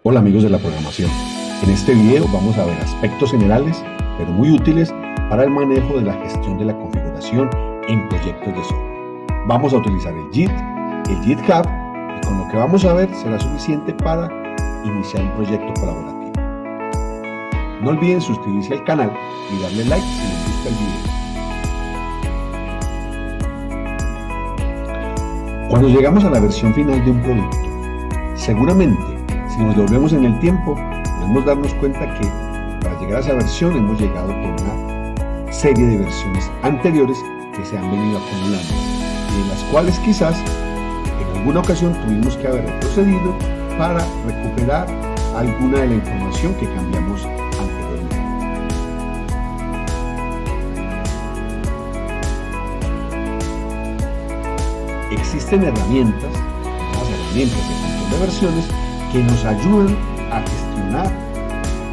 Hola amigos de la programación. En este video vamos a ver aspectos generales, pero muy útiles para el manejo de la gestión de la configuración en proyectos de software. Vamos a utilizar el Git, el GitHub, y con lo que vamos a ver será suficiente para iniciar un proyecto colaborativo. No olviden suscribirse al canal y darle like si les gusta el video. Cuando llegamos a la versión final de un producto, seguramente si nos devolvemos en el tiempo, debemos darnos cuenta que para llegar a esa versión hemos llegado por una serie de versiones anteriores que se han venido acumulando y en las cuales quizás en alguna ocasión tuvimos que haber retrocedido para recuperar alguna de la información que cambiamos anteriormente. Existen herramientas de control de versiones que nos ayudan a gestionar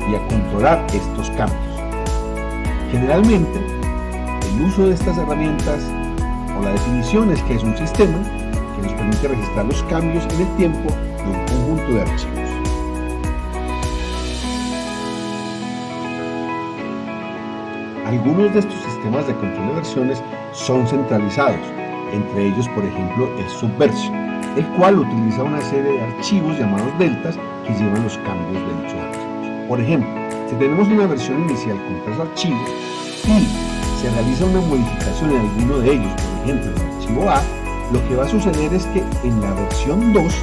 y a controlar estos cambios. Generalmente, el uso de estas herramientas o la definición es que es un sistema que nos permite registrar los cambios en el tiempo de un conjunto de archivos. Algunos de estos sistemas de control de versiones son centralizados, entre ellos, por ejemplo, el Subversion, el cual utiliza una serie de archivos llamados deltas que llevan los cambios de dichos archivos. Por ejemplo, si tenemos una versión inicial con 3 archivos y se realiza una modificación en alguno de ellos, por ejemplo en el archivo A, lo que va a suceder es que en la versión 2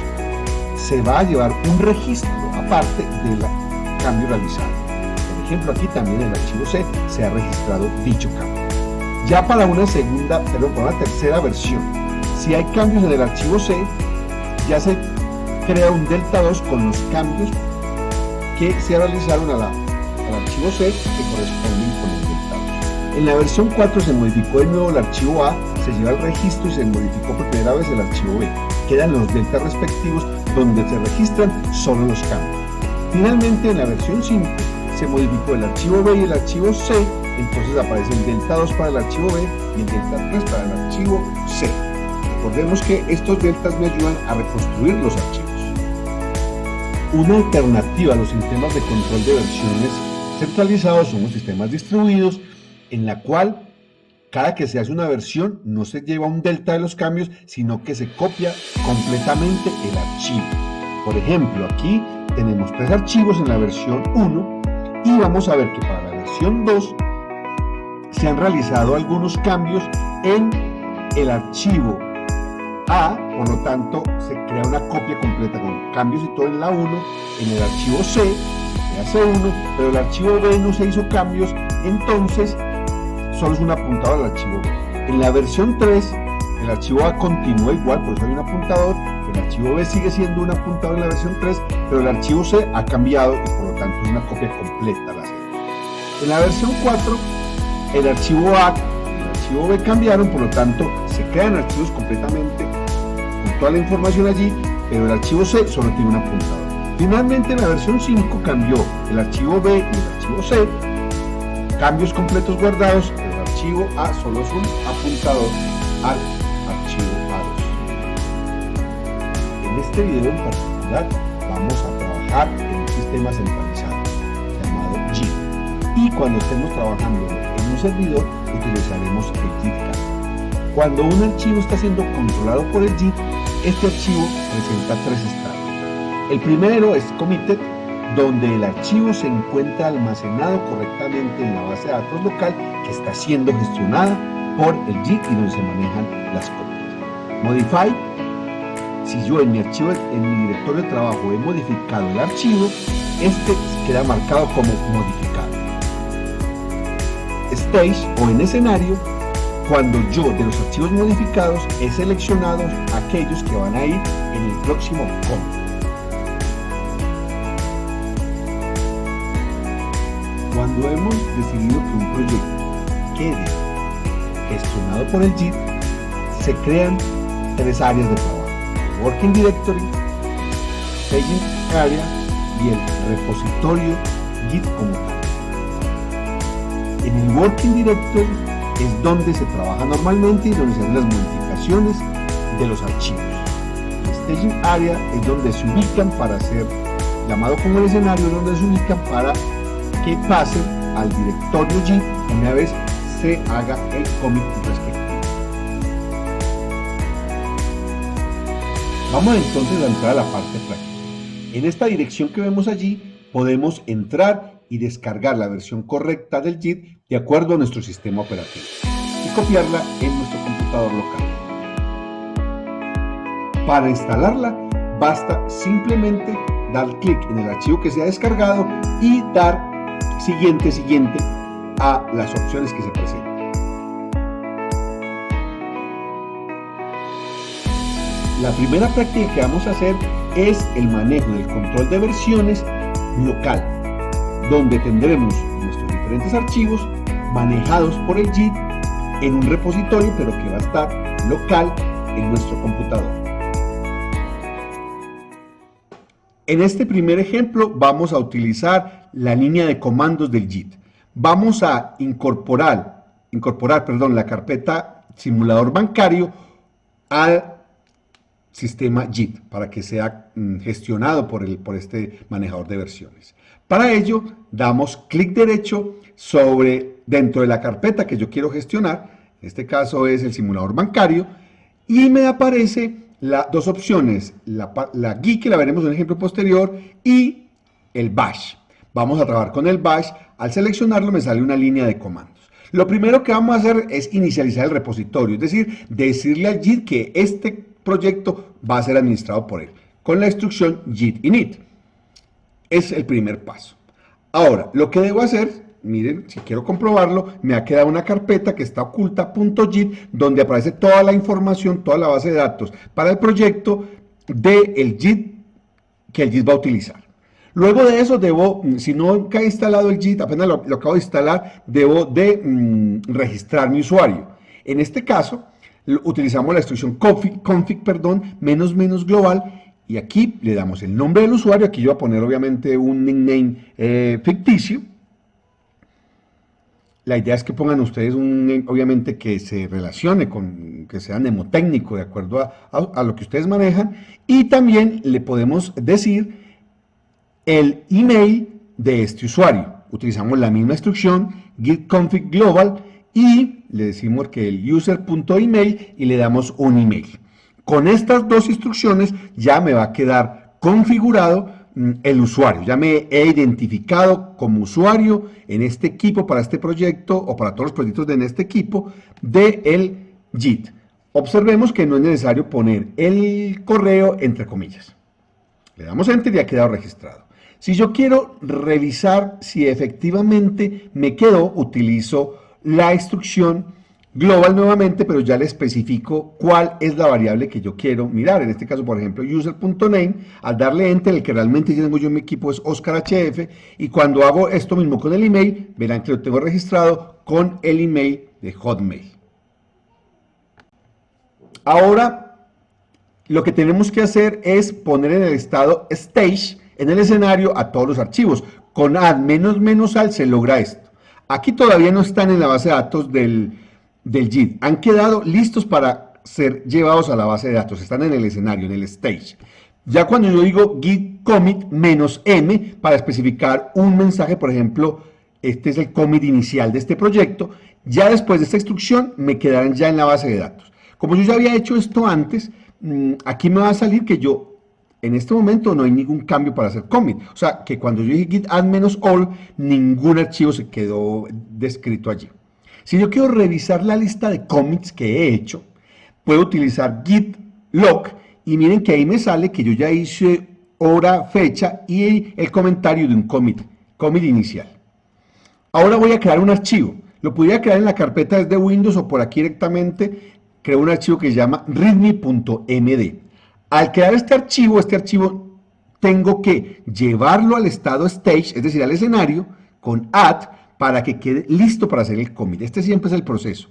se va a llevar un registro aparte del cambio realizado. Por ejemplo, aquí también en el archivo C se ha registrado dicho cambio. Ya para una tercera versión, si hay cambios en el archivo C, ya se crea un delta 2 con los cambios que se realizaron al archivo C que corresponden con el delta 2. En la versión 4 se modificó de nuevo el archivo A, se lleva el registro y se modificó por primera vez el archivo B. Quedan los deltas respectivos donde se registran solo los cambios. Finalmente, en la versión 5 se modificó el archivo B y el archivo C, entonces aparece el delta 2 para el archivo B y el delta 3 para el archivo C. Recordemos que estos deltas me ayudan a reconstruir los archivos. Una alternativa a los sistemas de control de versiones centralizados son los sistemas distribuidos, en la cual cada que se hace una versión no se lleva un delta de los cambios, sino que se copia completamente el archivo. Por ejemplo, aquí tenemos 3 archivos en la versión 1 y vamos a ver que para la versión 2 se han realizado algunos cambios en el archivo A, por lo tanto se crea una copia completa con cambios y todo en la 1, en el archivo C, se hace 1, pero el archivo B no se hizo cambios, entonces solo es un apuntador al archivo B. En la versión 3, el archivo A continúa igual, por eso hay un apuntador, el archivo B sigue siendo un apuntador en la versión 3, pero el archivo C ha cambiado y por lo tanto es una copia completa a la C. En la versión 4, el archivo A y el archivo B cambiaron, por lo tanto se crean archivos completamente con toda la información allí, pero el archivo C solo tiene un apuntador. Finalmente, en la versión 5 cambió el archivo B y el archivo C, cambios completos guardados, pero el archivo A solo es un apuntador al archivo A2. En este video en particular vamos a trabajar en un sistema centralizado llamado Git, y cuando estemos trabajando en un servidor utilizaremos el GitHub. Cuando un archivo está siendo controlado por el Git, este archivo presenta 3 estados. El primero es committed, donde el archivo se encuentra almacenado correctamente en la base de datos local que está siendo gestionada por el Git y donde se manejan las copias. Modify, si yo en mi archivo, en mi directorio de trabajo he modificado el archivo, este queda marcado como modificado. Stage, o en escenario, cuando yo de los archivos modificados he seleccionado aquellos que van a ir en el próximo commit. Cuando hemos decidido que un proyecto quede gestionado por el Git, se crean 3 áreas de trabajo: el Working Directory, el Staging Area y el repositorio Git como tal. En el Working Directory es donde se trabaja normalmente y donde se hacen las modificaciones de los archivos. El Staging Area es donde se ubican para hacer llamado como el escenario donde se ubican para que pasen al directorio JIT una vez se haga el commit respectivo. Vamos entonces a entrar a la parte práctica. En esta dirección que vemos allí podemos entrar y descargar la versión correcta del JIT de acuerdo a nuestro sistema operativo y copiarla en nuestro computador local. Para instalarla basta simplemente dar clic en el archivo que se ha descargado y dar siguiente a las opciones que se presentan. La primera práctica que vamos a hacer es el manejo del control de versiones local, donde tendremos nuestros diferentes archivos manejados por el JIT en un repositorio, pero que va a estar local en nuestro computador. En este primer ejemplo vamos a utilizar la línea de comandos del JIT. Vamos a incorporar la carpeta simulador bancario al sistema JIT para que sea gestionado por este manejador de versiones. Para ello damos clic derecho dentro de la carpeta que yo quiero gestionar, en este caso es el simulador bancario, y me aparece dos opciones, la GUI, que la veremos en un ejemplo posterior, y el bash. Vamos a trabajar con el bash. Al seleccionarlo me sale una línea de comandos. Lo primero que vamos a hacer es inicializar el repositorio, es decir, decirle al JIT que este proyecto va a ser administrado por él, con la instrucción git init. Es el primer paso. Ahora, lo que debo hacer, miren, si quiero comprobarlo, me ha quedado una carpeta que está oculta, .git, donde aparece toda la información, toda la base de datos para el proyecto del JIT que el JIT va a utilizar. Luego de eso si no ha instalado el JIT, apenas lo acabo de instalar, debo de registrar mi usuario. En este caso, utilizamos la instrucción config -global, y aquí le damos el nombre del usuario. Aquí yo voy a poner obviamente un nickname ficticio. La idea es que pongan ustedes obviamente que se relacione que sea mnemotécnico de acuerdo a lo que ustedes manejan, y también le podemos decir el email de este usuario. Utilizamos la misma instrucción git config global y le decimos que el user.email y le damos un email. Con estas dos instrucciones ya me va a quedar configurado el usuario. Ya me he identificado como usuario en este equipo para este proyecto o para todos los proyectos en este equipo del JIT. Observemos que no es necesario poner el correo entre comillas. Le damos Enter y ha quedado registrado. Si yo quiero revisar si efectivamente me quedó, utilizo la instrucción global nuevamente, pero ya le especifico cuál es la variable que yo quiero mirar. En este caso, por ejemplo, user.name, al darle enter, el que realmente tengo yo en mi equipo es OscarHF, y cuando hago esto mismo con el email, verán que lo tengo registrado con el email de Hotmail. Ahora, lo que tenemos que hacer es poner en el estado stage, en el escenario, a todos los archivos. Con add --al se logra esto. Aquí todavía no están en la base de datos del JIT, han quedado listos para ser llevados a la base de datos, están en el escenario, en el stage. Ya cuando yo digo git commit -m para especificar un mensaje, por ejemplo, este es el commit inicial de este proyecto, ya después de esta instrucción me quedarán ya en la base de datos. Como yo ya había hecho esto antes, aquí me va a salir que en este momento no hay ningún cambio para hacer commit, o sea que cuando yo dije git add -all, ningún archivo se quedó descrito allí. Si yo quiero revisar la lista de commits que he hecho, puedo utilizar git log, y miren que ahí me sale que yo ya hice hora, fecha y el comentario de un commit inicial. Ahora voy a crear un archivo. Lo podría crear en la carpeta desde Windows o por aquí directamente. Creo un archivo que se llama readme.md. Al crear este archivo tengo que llevarlo al estado stage, es decir, al escenario, con add, para que quede listo para hacer el commit. Este siempre es el proceso.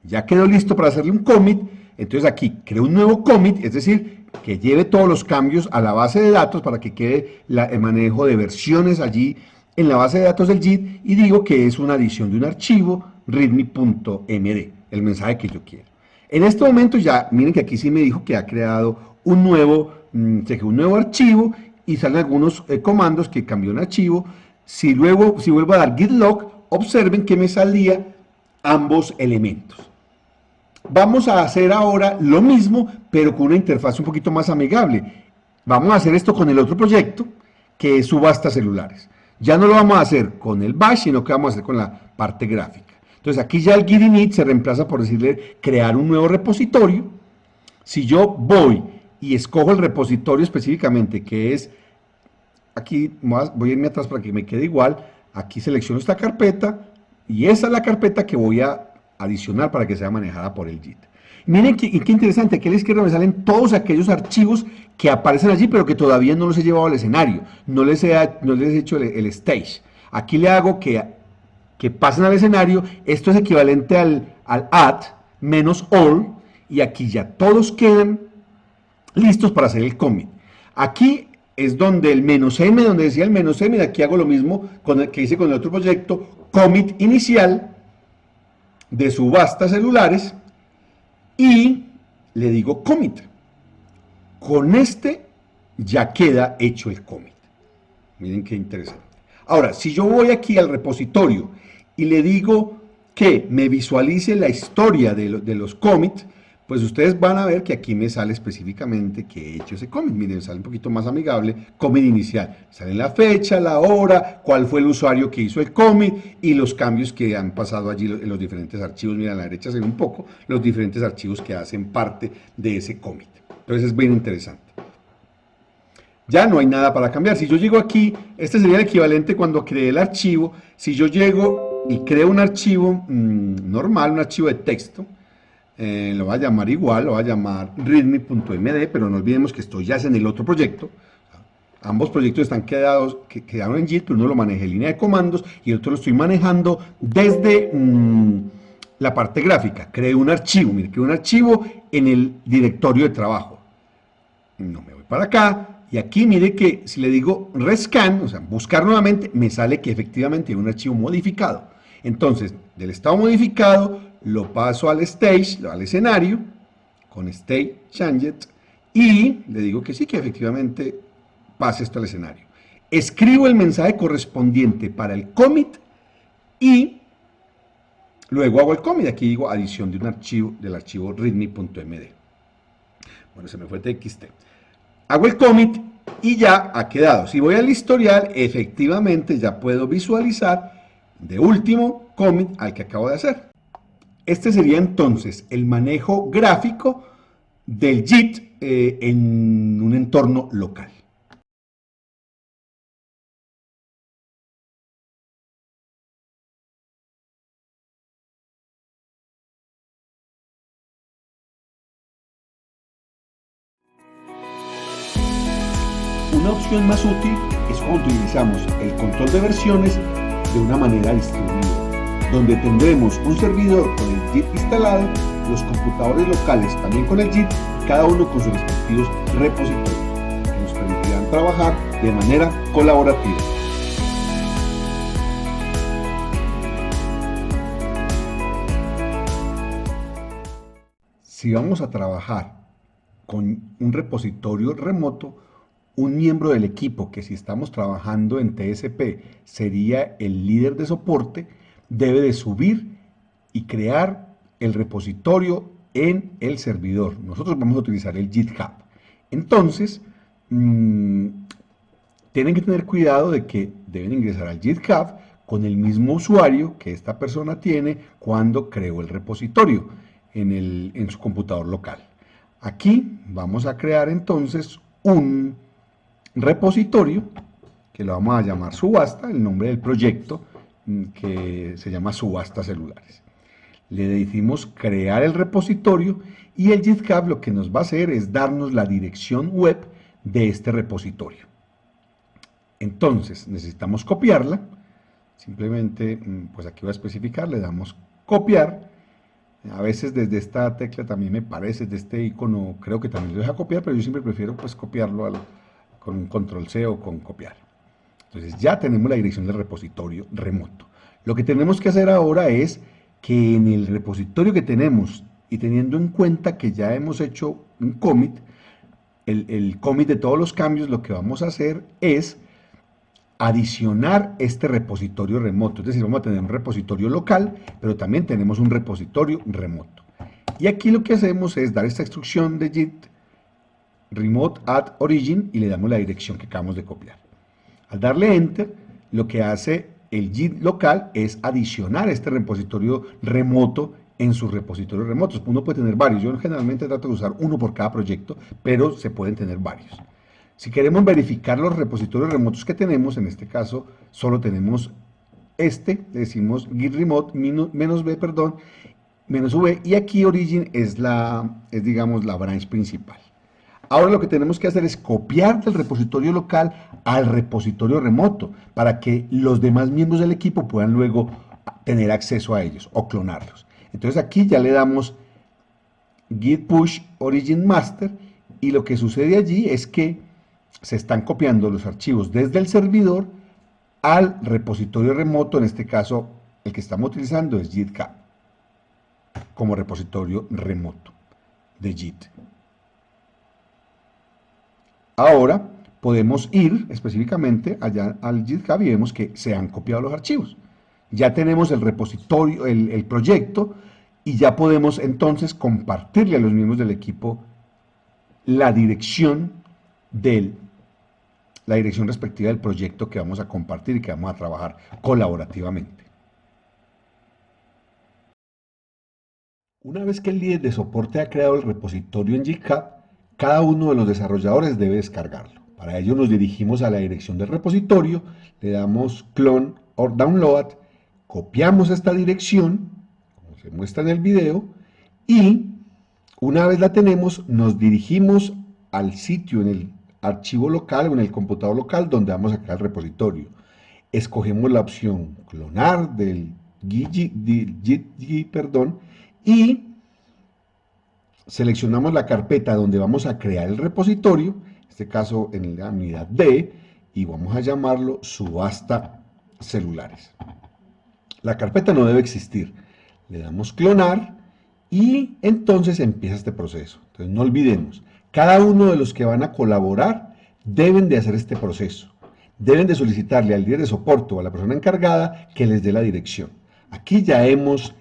Ya quedó listo para hacerle un commit, entonces aquí creo un nuevo commit, es decir, que lleve todos los cambios a la base de datos para que quede el manejo de versiones allí en la base de datos del JIT, y digo que es una adición de un archivo readme.md, el mensaje que yo quiero. En este momento ya, miren que aquí sí me dijo que ha creado un nuevo archivo y salen algunos comandos que cambió un archivo. Si vuelvo a dar git log, observen que me salía ambos elementos. Vamos a hacer ahora lo mismo, pero con una interfaz un poquito más amigable. Vamos a hacer esto con el otro proyecto, que es subastas celulares. Ya no lo vamos a hacer con el bash, sino que vamos a hacer con la parte gráfica. Entonces aquí ya el git init se reemplaza por decirle crear un nuevo repositorio. Si yo voy y escojo el repositorio específicamente, que es, aquí voy a irme atrás para que me quede igual, aquí selecciono esta carpeta y esa es la carpeta que voy a adicionar para que sea manejada por el JIT. Miren qué interesante, aquí a la izquierda me salen todos aquellos archivos que aparecen allí, pero que todavía no los he llevado al escenario, no les he hecho el stage. Aquí le hago que pasen al escenario, esto es equivalente al add menos all, y aquí ya todos quedan listos para hacer el commit. Aquí es donde el menos m, donde decía el menos m, de aquí hago lo mismo que hice con el otro proyecto, commit inicial de subastas celulares, y le digo commit. Con este ya queda hecho el commit. Miren qué interesante. Ahora, si yo voy aquí al repositorio y le digo que me visualice la historia de los commits, pues ustedes van a ver que aquí me sale específicamente que he hecho ese commit. Miren, sale un poquito más amigable, commit inicial. Sale la fecha, la hora, cuál fue el usuario que hizo el commit y los cambios que han pasado allí en los diferentes archivos. Miren, a la derecha se ven un poco los diferentes archivos que hacen parte de ese commit. Entonces es bien interesante. Ya no hay nada para cambiar. Si yo llego aquí, este sería el equivalente cuando creé el archivo. Si yo llego y creo un archivo normal, un archivo de texto, lo voy a llamar igual, lo voy a llamar readme.md, pero no olvidemos que esto ya es en el otro proyecto. Ambos proyectos quedaron en JIT, pero uno lo maneja en línea de comandos y el otro lo estoy manejando desde la parte gráfica. Creé un archivo, mire, creé un archivo en el directorio de trabajo. No me voy para acá. Y aquí mire que si le digo rescan, o sea, buscar nuevamente, me sale que efectivamente hay un archivo modificado. Entonces, del estado modificado, lo paso al stage, al escenario, con state changed, y le digo que sí, que efectivamente pase esto al escenario. Escribo el mensaje correspondiente para el commit y luego hago el commit. Aquí digo adición de un archivo, del archivo readme.md. Bueno, se me fue txt. Hago el commit y ya ha quedado. Si voy al historial, efectivamente ya puedo visualizar de último commit al que acabo de hacer. Este sería entonces el manejo gráfico del JIT en un entorno local. Una opción más útil es cuando utilizamos el control de versiones de una manera distribuida, donde tendremos un servidor con el JIT instalado, los computadores locales también con el JIT, cada uno con sus respectivos repositorios, que nos permitirán trabajar de manera colaborativa. Si vamos a trabajar con un repositorio remoto, un miembro del equipo, que si estamos trabajando en TSP sería el líder de soporte, debe de subir y crear el repositorio en el servidor. Nosotros vamos a utilizar el GitHub. Entonces, tienen que tener cuidado de que deben ingresar al GitHub con el mismo usuario que esta persona tiene cuando creó el repositorio en su computador local. Aquí vamos a crear entonces un repositorio que lo vamos a llamar subasta, el nombre del proyecto que se llama subastas celulares. Le decimos crear el repositorio y el GitHub lo que nos va a hacer es darnos la dirección web de este repositorio. Entonces necesitamos copiarla, simplemente pues aquí voy a especificar, le damos copiar. A veces desde esta tecla también me parece, de este icono creo que también lo deja copiar, pero yo siempre prefiero pues copiarlo con un control C o con copiar. Entonces ya tenemos la dirección del repositorio remoto. Lo que tenemos que hacer ahora es que en el repositorio que tenemos y teniendo en cuenta que ya hemos hecho un commit, el commit de todos los cambios, lo que vamos a hacer es adicionar este repositorio remoto. Es decir, vamos a tener un repositorio local, pero también tenemos un repositorio remoto. Y aquí lo que hacemos es dar esta instrucción de git remote add origin y le damos la dirección que acabamos de copiar. Al darle enter, lo que hace el git local es adicionar este repositorio remoto en sus repositorios remotos. Uno puede tener varios. Yo generalmente trato de usar uno por cada proyecto, pero se pueden tener varios. Si queremos verificar los repositorios remotos que tenemos, en este caso solo tenemos este, le decimos git remote menos v, y aquí origin es digamos la branch principal. Ahora lo que tenemos que hacer es copiar del repositorio local al repositorio remoto para que los demás miembros del equipo puedan luego tener acceso a ellos o clonarlos. Entonces aquí ya le damos git push origin master y lo que sucede allí es que se están copiando los archivos desde el servidor al repositorio remoto. En este caso el que estamos utilizando es github como repositorio remoto de Git. Ahora podemos ir específicamente allá al GitHub y vemos que se han copiado los archivos. Ya tenemos el repositorio, el proyecto, y ya podemos entonces compartirle a los miembros del equipo la dirección respectiva del proyecto que vamos a compartir y que vamos a trabajar colaborativamente. Una vez que el líder de soporte ha creado el repositorio en GitHub, cada uno de los desarrolladores debe descargarlo. Para ello nos dirigimos a la dirección del repositorio, le damos clone o download, copiamos esta dirección, como se muestra en el video, y una vez la tenemos, nos dirigimos al sitio en el archivo local o en el computador local donde vamos a crear el repositorio. Escogemos la opción clonar del git, y seleccionamos la carpeta donde vamos a crear el repositorio, en este caso en la unidad D, y vamos a llamarlo subasta celulares. La carpeta no debe existir. Le damos clonar y entonces empieza este proceso. Entonces no olvidemos, cada uno de los que van a colaborar deben de hacer este proceso. Deben de solicitarle al líder de soporte o a la persona encargada que les dé la dirección. Aquí ya hemos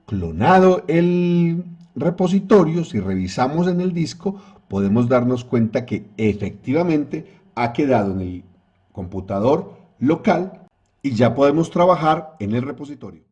clonado el repositorio. Si revisamos en el disco, podemos darnos cuenta que efectivamente ha quedado en el computador local y ya podemos trabajar en el repositorio.